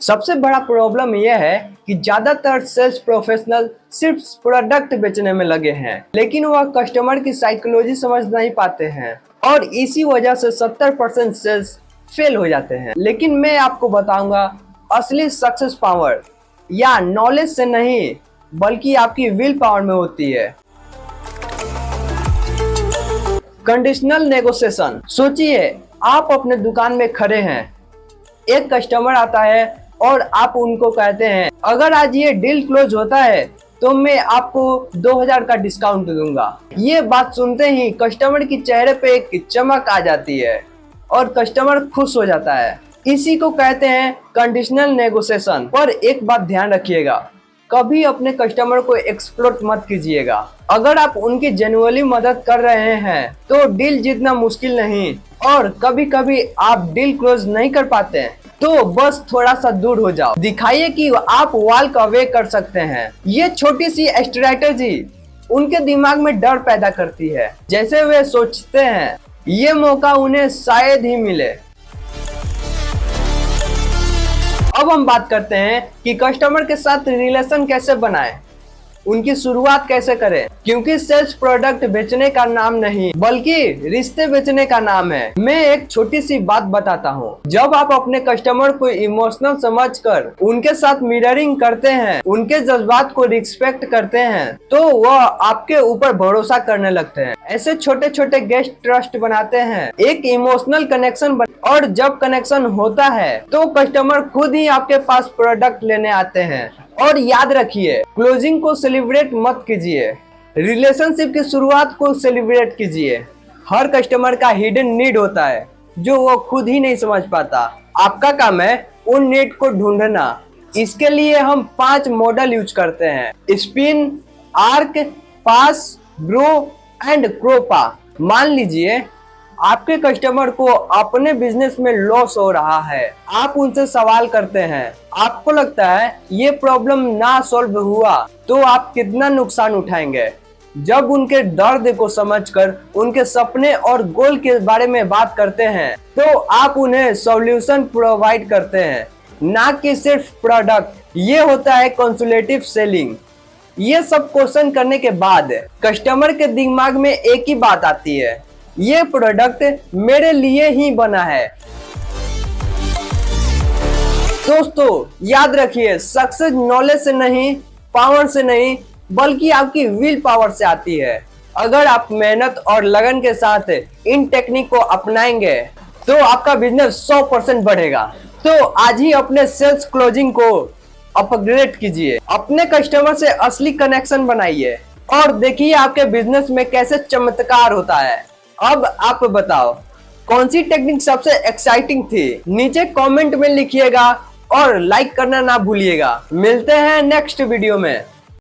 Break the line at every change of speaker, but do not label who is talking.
सबसे बड़ा प्रॉब्लम यह है कि ज्यादातर सेल्स प्रोफेशनल सिर्फ प्रोडक्ट बेचने में लगे हैं, लेकिन वह कस्टमर की साइकोलॉजी समझ नहीं पाते हैं और इसी वजह से 70% सेल्स फेल हो जाते हैं। लेकिन मैं आपको बताऊंगा असली सक्सेस पावर या नॉलेज से नहीं बल्कि आपकी विल पावर में होती है। Conditional negotiation. सोचिए आप अपने दुकान में खड़े हैं, एक कस्टमर आता है और आप उनको कहते हैं अगर आज ये डील क्लोज होता है तो मैं आपको 2000 का डिस्काउंट दूंगा। ये बात सुनते ही कस्टमर की चेहरे पे एक चमक आ जाती है और कस्टमर खुश हो जाता है। इसी को कहते हैं कंडीशनल नेगोशिएशन। पर एक बात ध्यान रखिएगा, कभी अपने कस्टमर को एक्सप्लॉइट मत कीजिएगा। अगर आप उनकी जेन्युइनली मदद कर रहे हैं तो डील जीतना मुश्किल नहीं, और कभी कभी आप डील क्लोज नहीं कर पाते हैं तो बस थोड़ा सा दूर हो जाओ, दिखाइए कि आप वॉक अवे कर सकते हैं। ये छोटी सी स्ट्रैटेजी उनके दिमाग में डर पैदा करती है, जैसे वे सोचते हैं ये मौका उन्हें शायद ही मिले। अब हम बात करते हैं कि कस्टमर के साथ रिलेशन कैसे बनाएं, उनकी शुरुआत कैसे करें, क्योंकि सेल्स प्रोडक्ट बेचने का नाम नहीं बल्कि रिश्ते बेचने का नाम है। मैं एक छोटी सी बात बताता हूँ, जब आप अपने कस्टमर को इमोशनल समझकर उनके साथ मिररिंग करते हैं, उनके जज्बात को रिस्पेक्ट करते हैं, तो वह आपके ऊपर भरोसा करने लगते हैं। ऐसे छोटे छोटे गेस्ट ट्रस्ट बनाते हैं, एक इमोशनल कनेक्शन और जब कनेक्शन होता है तो कस्टमर खुद ही आपके पास प्रोडक्ट लेने आते हैं। और याद रखिए, क्लोजिंग को सेलिब्रेट मत कीजिए, रिलेशनशिप की शुरुआत को सेलिब्रेट कीजिए। हर कस्टमर का हिडन नीड होता है जो वो खुद ही नहीं समझ पाता। आपका काम है उन नीड को ढूंढना। इसके लिए हम 5 मॉडल यूज करते हैं: spin, arc, pass, grow and क्रोपा। मान लीजिए आपके कस्टमर को अपने बिजनेस में लॉस हो रहा है। आप उनसे सवाल करते हैं, आपको लगता है ये प्रॉब्लम ना सॉल्व हुआ तो आप कितना नुकसान उठाएंगे? जब उनके दर्द को समझकर उनके सपने और गोल के बारे में बात करते हैं तो आप उन्हें सॉल्यूशन प्रोवाइड करते हैं, ना कि सिर्फ प्रोडक्ट। ये होता है कंसल्टेटिव सेलिंग। ये सब क्वेश्चन करने के बाद कस्टमर के दिमाग में एक ही बात आती है, ये प्रोडक्ट मेरे लिए ही बना है। दोस्तों याद रखिए, सक्सेस नॉलेज से नहीं, पावर से नहीं, बल्कि आपकी विल पावर से आती है। अगर आप मेहनत और लगन के साथ इन टेक्निक को अपनाएंगे तो आपका बिजनेस 100% बढ़ेगा। तो आज ही अपने सेल्स क्लोजिंग को अपग्रेड कीजिए, अपने कस्टमर से असली कनेक्शन बनाइए और देखिए आपके बिजनेस में कैसे चमत्कार होता है। अब आप बताओ कौन सी टेक्निक सबसे एक्साइटिंग थी? नीचे कमेंट में लिखिएगा और लाइक करना ना भूलिएगा। मिलते हैं नेक्स्ट वीडियो में।